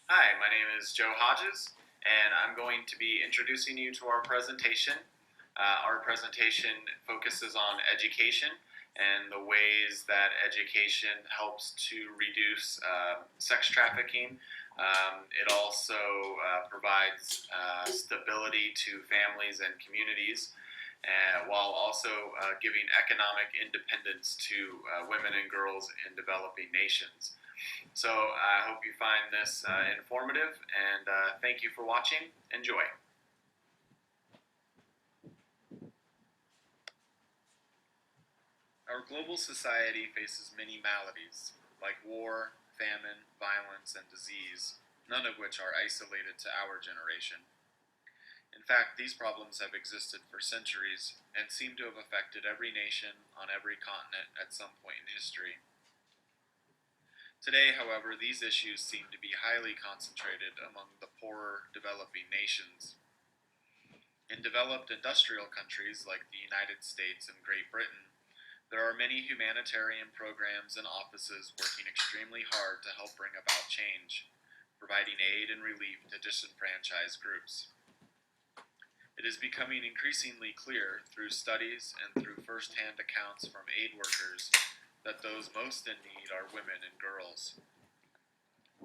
Hi, my name is Joe Hodges, and I'm going to be introducing you to our presentation. Our presentation focuses on education and the ways that education helps to reduce sex trafficking. It also provides stability to families and communities, while also giving economic independence to women and girls in developing nations. So I hope you find this informative, and thank you for watching. Enjoy. Our global society faces many maladies, like war, famine, violence, and disease, none of which are isolated to our generation. In fact, these problems have existed for centuries and seem to have affected every nation on every continent at some point in history. Today, however, these issues seem to be highly concentrated among the poorer developing nations. In developed industrial countries like the United States and Great Britain, there are many humanitarian programs and offices working extremely hard to help bring about change, providing aid and relief to disenfranchised groups. It is becoming increasingly clear through studies and through first-hand accounts from aid workers that those most in need are women and girls.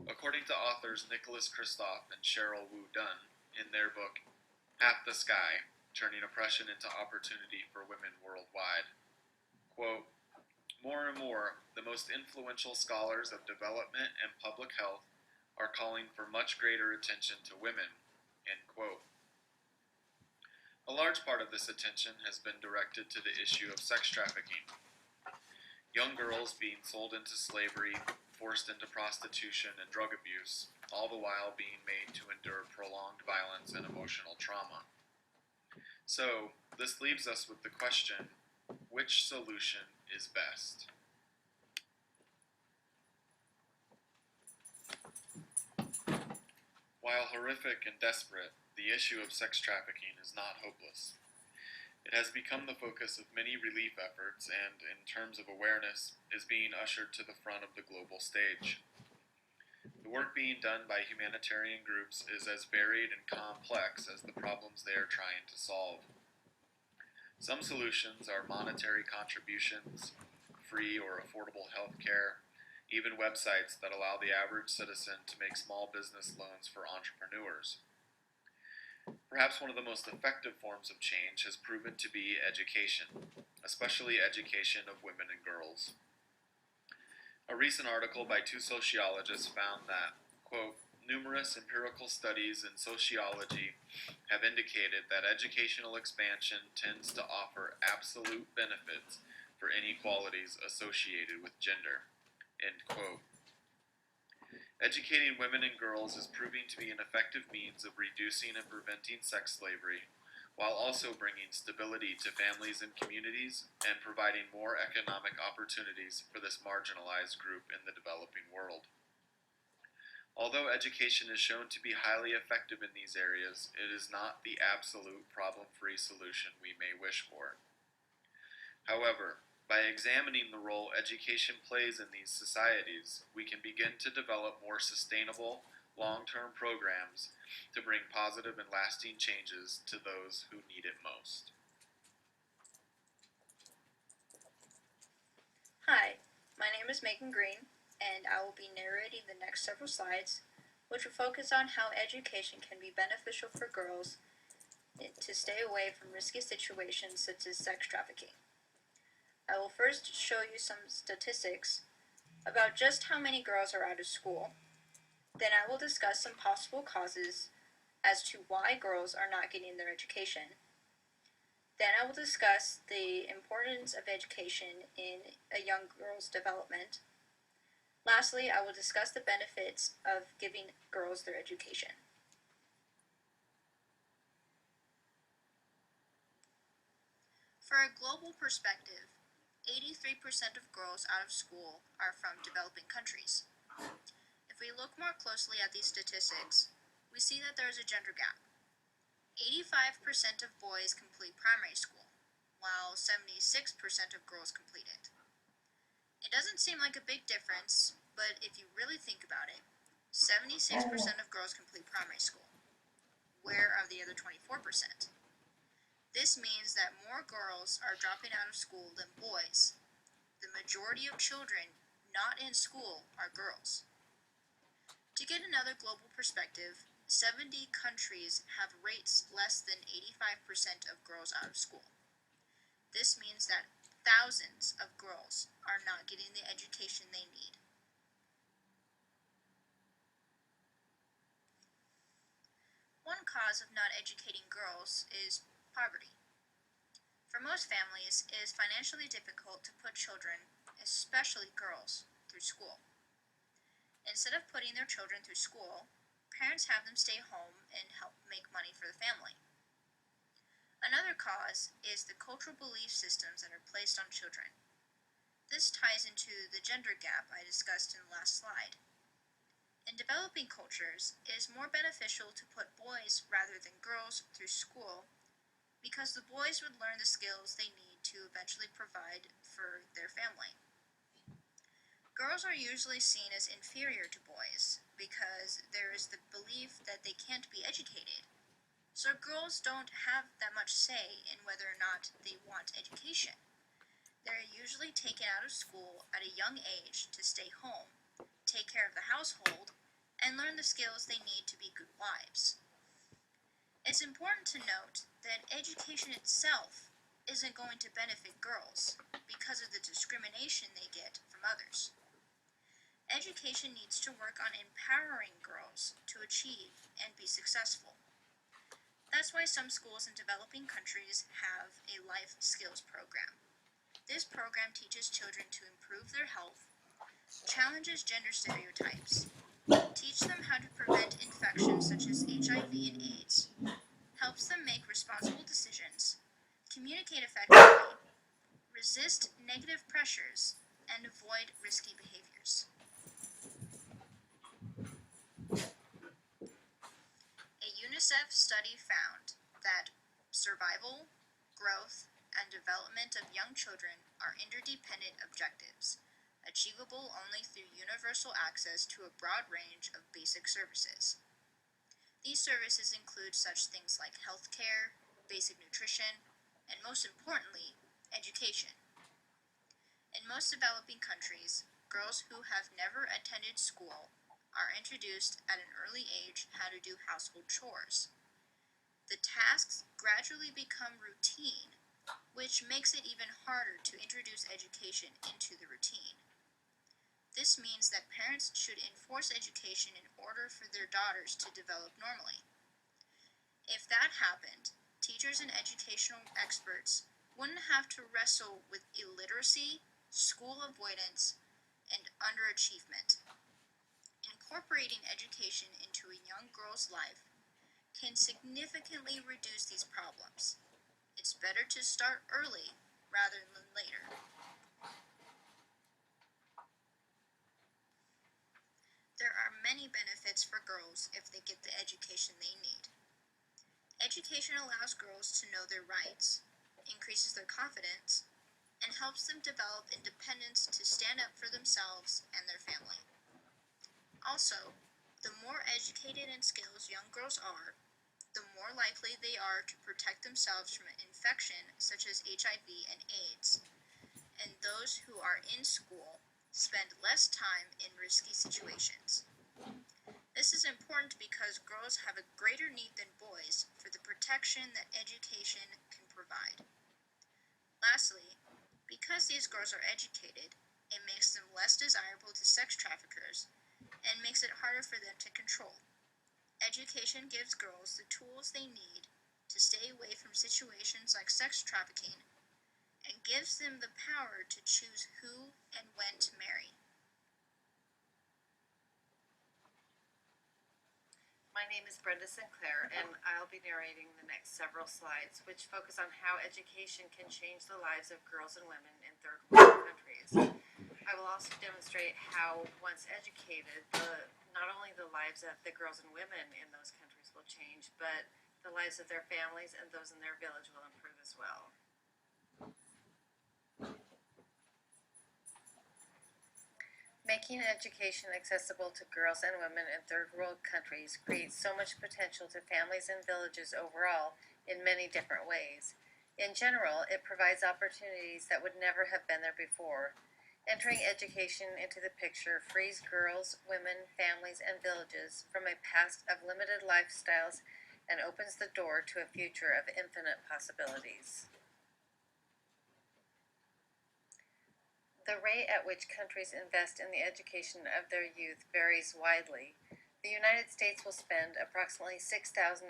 According to authors Nicholas Kristof and Cheryl Wu Dunn in their book Half the Sky, Turning Oppression into Opportunity for Women Worldwide, quote, more and more, the most influential scholars of development and public health are calling for much greater attention to women, end quote. A large part of this attention has been directed to the issue of sex trafficking. Young girls being sold into slavery, forced into prostitution and drug abuse, all the while being made to endure prolonged violence and emotional trauma. So, this leaves us with the question, which solution is best? While horrific and desperate, the issue of sex trafficking is not hopeless. It has become the focus of many relief efforts and, in terms of awareness, is being ushered to the front of the global stage. The work being done by humanitarian groups is as varied and complex as the problems they are trying to solve. Some solutions are monetary contributions, free or affordable health care, even websites that allow the average citizen to make small business loans for entrepreneurs. Perhaps one of the most effective forms of change has proven to be education, especially education of women and girls. A recent article by two sociologists found that, quote, numerous empirical studies in sociology have indicated that educational expansion tends to offer absolute benefits for inequalities associated with gender, end quote. Educating women and girls is proving to be an effective means of reducing and preventing sex slavery, while also bringing stability to families and communities and providing more economic opportunities for this marginalized group in the developing world. Although education is shown to be highly effective in these areas, it is not the absolute problem-free solution we may wish for. However, by examining the role education plays in these societies, we can begin to develop more sustainable, long-term programs to bring positive and lasting changes to those who need it most. Hi, my name is Megan Green, and I will be narrating the next several slides, which will focus on how education can be beneficial for girls to stay away from risky situations such as sex trafficking. I will first show you some statistics about just how many girls are out of school. Then I will discuss some possible causes as to why girls are not getting their education. Then I will discuss the importance of education in a young girl's development. Lastly, I will discuss the benefits of giving girls their education. For a global perspective, 83% of girls out of school are from developing countries. If we look more closely at these statistics, we see that there is a gender gap. 85% of boys complete primary school, while 76% of girls complete it. It doesn't seem like a big difference, but if you really think about it, 76% of girls complete primary school. Where are the other 24%? This means that more girls are dropping out of school than boys. The majority of children not in school are girls. To get another global perspective, 70 countries have rates less than 85% of girls out of school. This means that thousands of girls are not getting the education they need. One cause of not educating girls is poverty. For most families, it is financially difficult to put children, especially girls, through school. Instead of putting their children through school, parents have them stay home and help make money for the family. Another cause is the cultural belief systems that are placed on children. This ties into the gender gap I discussed in the last slide. In developing cultures, it is more beneficial to put boys rather than girls through school because the boys would learn the skills they need to eventually provide for their family. Girls are usually seen as inferior to boys because there is the belief that they can't be educated. So girls don't have that much say in whether or not they want education. They're usually taken out of school at a young age to stay home, take care of the household, and learn the skills they need to be good wives. It's important to note that education itself isn't going to benefit girls because of the discrimination they get from others. Education needs to work on empowering girls to achieve and be successful. That's why some schools in developing countries have a life skills program. This program teaches children to improve their health, challenges gender stereotypes, teach them how to prevent infections such as HIV and AIDS, helps them make responsible decisions, communicate effectively, resist negative pressures, and avoid risky behaviors. A UNICEF study found that survival, growth, and development of young children are interdependent objectives, achievable only through universal access to a broad range of basic services. These services include such things like health care, basic nutrition, and most importantly, education. In most developing countries, girls who have never attended school are introduced at an early age how to do household chores. The tasks gradually become routine, which makes it even harder to introduce education into the routine. This means that parents should enforce education in order for their daughters to develop normally. If that happened, teachers and educational experts wouldn't have to wrestle with illiteracy, school avoidance, and underachievement. Incorporating education into a young girl's life can significantly reduce these problems. It's better to start early rather than later. There are many benefits for girls if they get the education they need. Education allows girls to know their rights, increases their confidence, and helps them develop independence to stand up for themselves and their family. Also, the more educated and skilled young girls are, the more likely they are to protect themselves from an infection such as HIV and AIDS, and those who are in school spend less time in risky situations. This is important because girls have a greater need than boys for the protection that education can provide. Lastly, because these girls are educated, it makes them less desirable to sex traffickers and makes it harder for them to control. Education gives girls the tools they need to stay away from situations like sex trafficking and gives them the power to choose who and when to marry. My name is Brenda Sinclair, and I'll be narrating the next several slides, which focus on how education can change the lives of girls and women in third world countries. I will also demonstrate how, once educated, not only the lives of the girls and women in those countries will change, but the lives of their families and those in their village will improve as well. Making education accessible to girls and women in third world countries creates so much potential to families and villages overall in many different ways. In general, it provides opportunities that would never have been there before. Entering education into the picture frees girls, women, families, and villages from a past of limited lifestyles and opens the door to a future of infinite possibilities. The rate at which countries invest in the education of their youth varies widely. The United States will spend approximately $6,800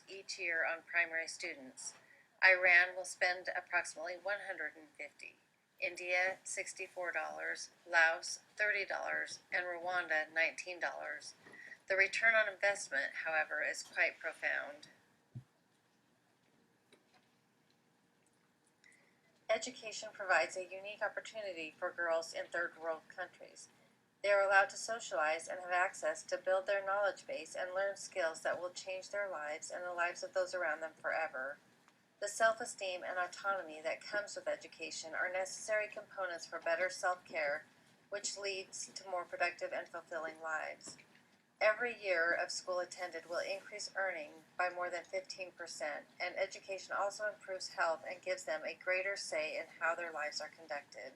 each year on primary students. Iran will spend approximately $150. India $64, Laos $30, and Rwanda $19. The return on investment, however, is quite profound. Education provides a unique opportunity for girls in third world countries. They are allowed to socialize and have access to build their knowledge base and learn skills that will change their lives and the lives of those around them forever. The self-esteem and autonomy that comes with education are necessary components for better self-care, which leads to more productive and fulfilling lives. Every year of school attended will increase earning by more than 15%, and education also improves health and gives them a greater say in how their lives are conducted.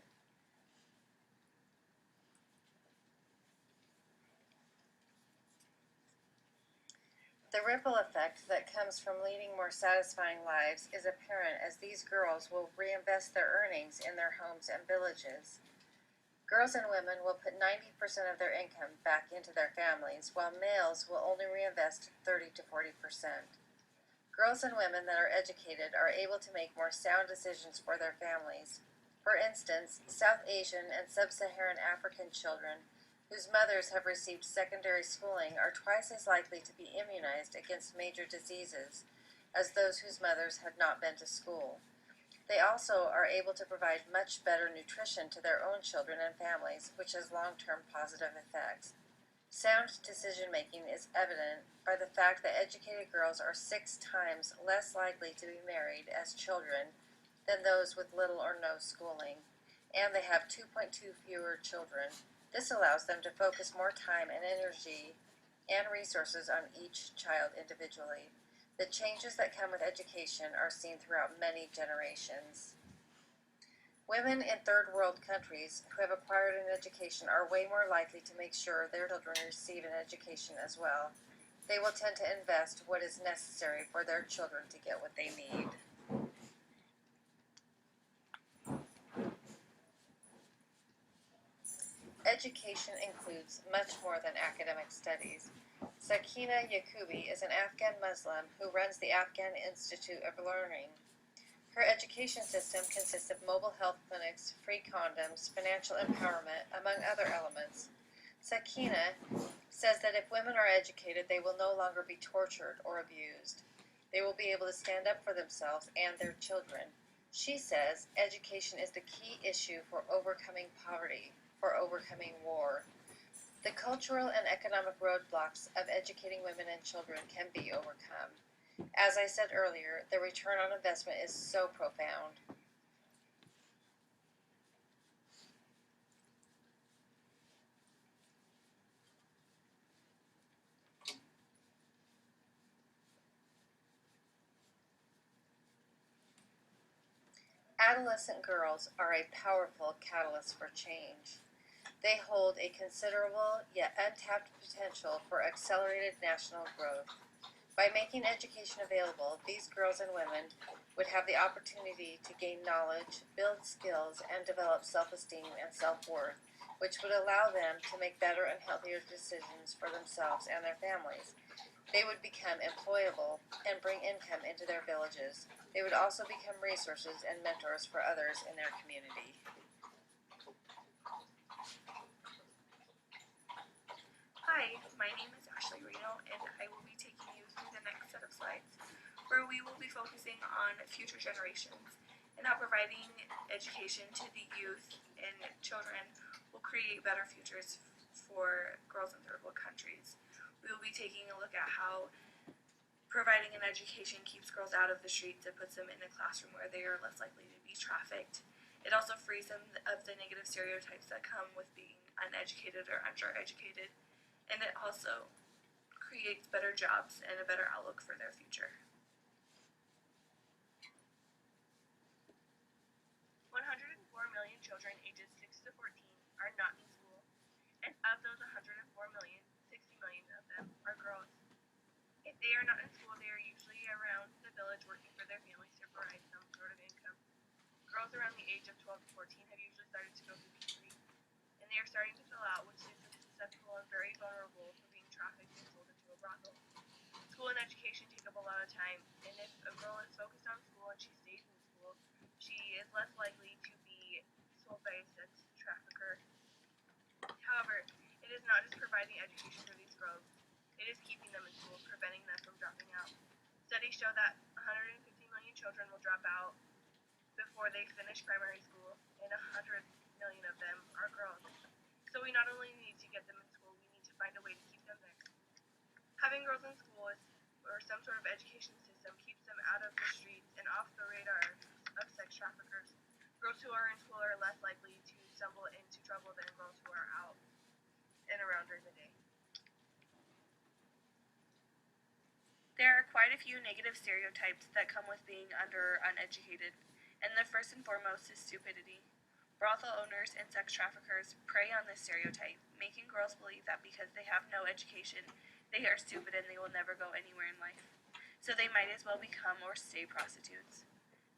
The ripple effect that comes from leading more satisfying lives is apparent as these girls will reinvest their earnings in their homes and villages. Girls and women will put 90% of their income back into their families, while males will only reinvest 30 to 40%. Girls and women that are educated are able to make more sound decisions for their families. For instance, South Asian and Sub-Saharan African children whose mothers have received secondary schooling are twice as likely to be immunized against major diseases as those whose mothers had not been to school. They also are able to provide much better nutrition to their own children and families, which has long-term positive effects. Sound decision-making is evident by the fact that educated girls are 6 times less likely to be married as children than those with little or no schooling, and they have 2.2 fewer children. This allows them to focus more time and energy and resources on each child individually. The changes that come with education are seen throughout many generations. Women in third world countries who have acquired an education are way more likely to make sure their children receive an education as well. They will tend to invest what is necessary for their children to get what they need. Education includes much more than academic studies. Sakina Yakubi is an Afghan Muslim who runs the Afghan Institute of Learning. Her education system consists of mobile health clinics, free condoms, financial empowerment, among other elements. Sakina says that if women are educated, they will no longer be tortured or abused. They will be able to stand up for themselves and their children. She says education is the key issue for overcoming poverty, for overcoming war. The cultural and economic roadblocks of educating women and children can be overcome. As I said earlier, the return on investment is so profound. Adolescent girls are a powerful catalyst for change. They hold a considerable yet untapped potential for accelerated national growth. By making education available, these girls and women would have the opportunity to gain knowledge, build skills, and develop self-esteem and self-worth, which would allow them to make better and healthier decisions for themselves and their families. They would become employable and bring income into their villages. They would also become resources and mentors for others in their community. Hi, my name is Ashley Reno, and I will be taking you through the next set of slides, where we will be focusing on future generations and how providing education to the youth and children will create better futures for girls in third world countries. We will be taking a look at how providing an education keeps girls out of the streets and puts them in a classroom where they are less likely to be trafficked, It also frees them of the negative stereotypes that come with being uneducated or undereducated, and it also creates better jobs and a better outlook for their future. 104 million children ages 6 to 14 are not in school, and of those 104 million, 60 million of them are girls. If they are not in school, they are usually around the village working for their families to provide some sort of income. Girls around the age of 12 to 14 have usually started to go through puberty, and they are starting to fill out, which makes them susceptible and very vulnerable to being trafficked and sold into a brothel. School and education take up a lot of time, and if a girl is focused on school and she stays in school, she is less likely to be sold by a sex trafficker. However, it is not just providing education for these girls, it is keeping them in school, preventing them from dropping out. Studies show that 150 million children will drop out before they finish primary school, and 100 million of them are girls. So we not only need to get them in school, we need to find a way to keep them there. Having girls in school or some sort of education system keeps them out of the streets and off the radar of sex traffickers. Girls who are in school are less likely to stumble into trouble than girls who are out and around during the day. There are quite a few negative stereotypes that come with being under or uneducated, and the first and foremost is stupidity. Brothel owners and sex traffickers prey on this stereotype, making girls believe that because they have no education, they are stupid and they will never go anywhere in life. So they might as well become or stay prostitutes.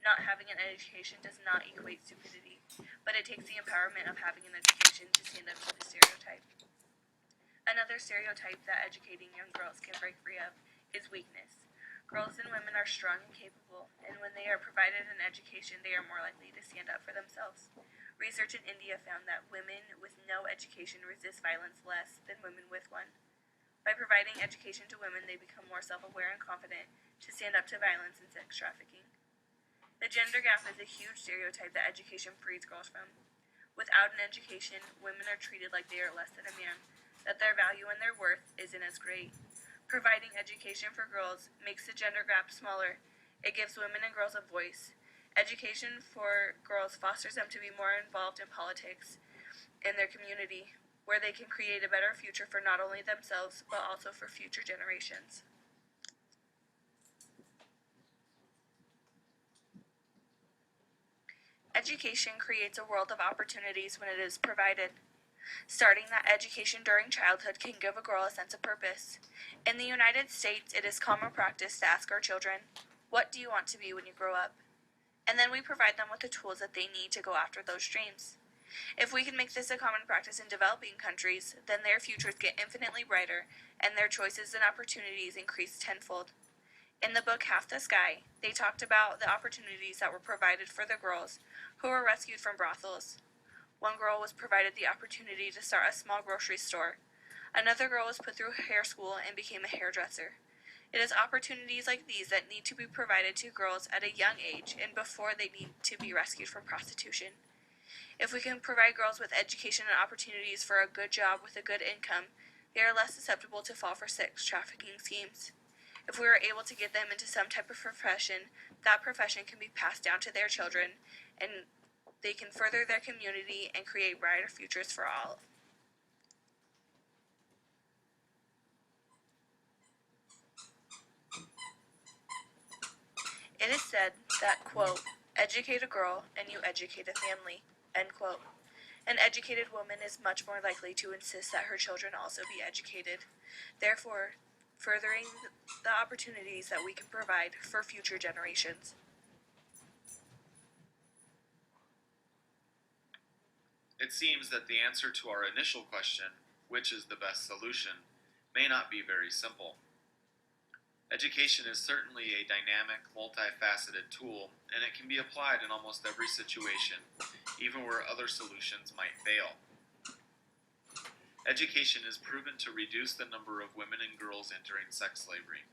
Not having an education does not equate stupidity, but it takes the empowerment of having an education to stand up to the stereotype. Another stereotype that educating young girls can break free of is weakness. Girls and women are strong and capable, and when they are provided an education, they are more likely to stand up for themselves. Research in India found that women with no education resist violence less than women with one. By providing education to women, they become more self-aware and confident to stand up to violence and sex trafficking. The gender gap is a huge stereotype that education frees girls from. Without an education, women are treated like they are less than a man, that their value and their worth isn't as great. Providing education for girls makes the gender gap smaller. It gives women and girls a voice. Education for girls fosters them to be more involved in politics in their community, where they can create a better future for not only themselves, but also for future generations. Education creates a world of opportunities when it is provided. Starting that education during childhood can give a girl a sense of purpose. In the United States, it is common practice to ask our children, "What do you want to be when you grow up?" And then we provide them with the tools that they need to go after those dreams. If we can make this a common practice in developing countries, then their futures get infinitely brighter, and their choices and opportunities increase tenfold. In the book Half the Sky, they talked about the opportunities that were provided for the girls who were rescued from brothels. One girl was provided the opportunity to start a small grocery store. Another girl was put through hair school and became a hairdresser. It is opportunities like these that need to be provided to girls at a young age and before they need to be rescued from prostitution. If we can provide girls with education and opportunities for a good job with a good income, they are less susceptible to fall for sex trafficking schemes. If we are able to get them into some type of profession, that profession can be passed down to their children, and they can further their community and create brighter futures for all. It is said that, quote, "Educate a girl and you educate a family," end quote. An educated woman is much more likely to insist that her children also be educated, therefore furthering the opportunities that we can provide for future generations. It seems that the answer to our initial question, which is the best solution, may not be very simple. Education is certainly a dynamic, multifaceted tool, and it can be applied in almost every situation, even where other solutions might fail. Education is proven to reduce the number of women and girls entering sex slavery.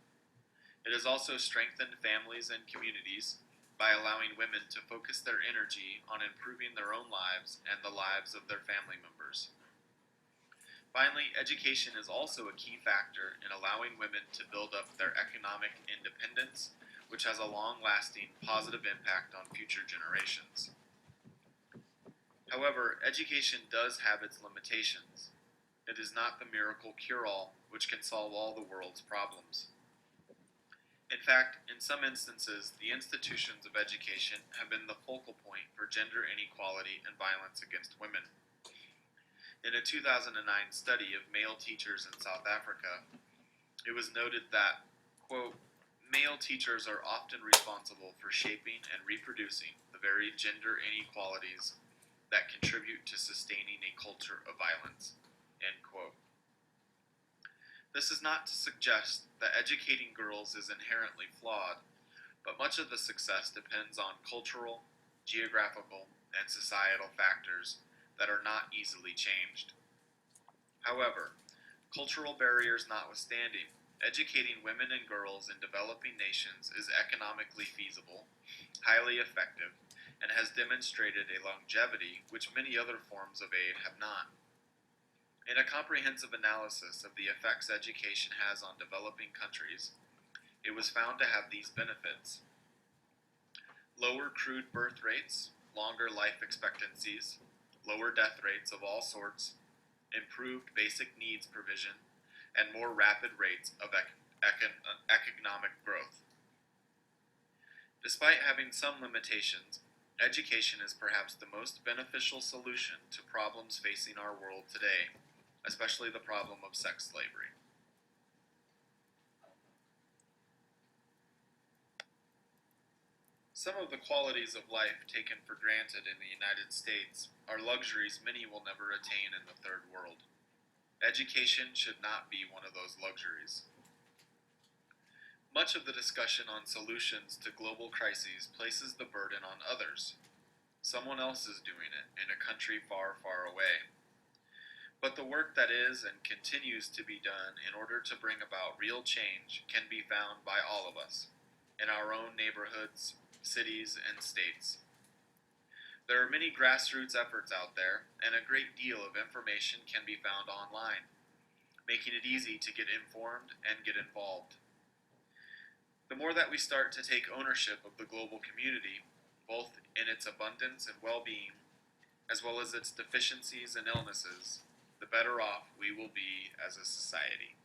It has also strengthened families and communities by allowing women to focus their energy on improving their own lives and the lives of their family members. Finally, education is also a key factor in allowing women to build up their economic independence, which has a long-lasting positive impact on future generations. However, education does have its limitations. It is not the miracle cure-all which can solve all the world's problems. In fact, in some instances, the institutions of education have been the focal point for gender inequality and violence against women. In a 2009 study of male teachers in South Africa, it was noted that, quote, male teachers are often responsible for shaping and reproducing the very gender inequalities that contribute to sustaining a culture of violence, end quote. This is not to suggest that educating girls is inherently flawed, but much of the success depends on cultural, geographical, and societal factors that are not easily changed. However, cultural barriers notwithstanding, educating women and girls in developing nations is economically feasible, highly effective, and has demonstrated a longevity which many other forms of aid have not. In a comprehensive analysis of the effects education has on developing countries, it was found to have these benefits: lower crude birth rates, longer life expectancies, lower death rates of all sorts, improved basic needs provision, and more rapid rates of economic growth. Despite having some limitations, education is perhaps the most beneficial solution to problems facing our world today, especially the problem of sex slavery. Some of the qualities of life taken for granted in the United States are luxuries many will never attain in the third world. Education should not be one of those luxuries. Much of the discussion on solutions to global crises places the burden on others. Someone else is doing it in a country far, far away. But the work that is and continues to be done in order to bring about real change can be found by all of us, in our own neighborhoods, cities, and states. There are many grassroots efforts out there, and a great deal of information can be found online, making it easy to get informed and get involved. The more that we start to take ownership of the global community, both in its abundance and well-being, as well as its deficiencies and illnesses, the better off we will be as a society.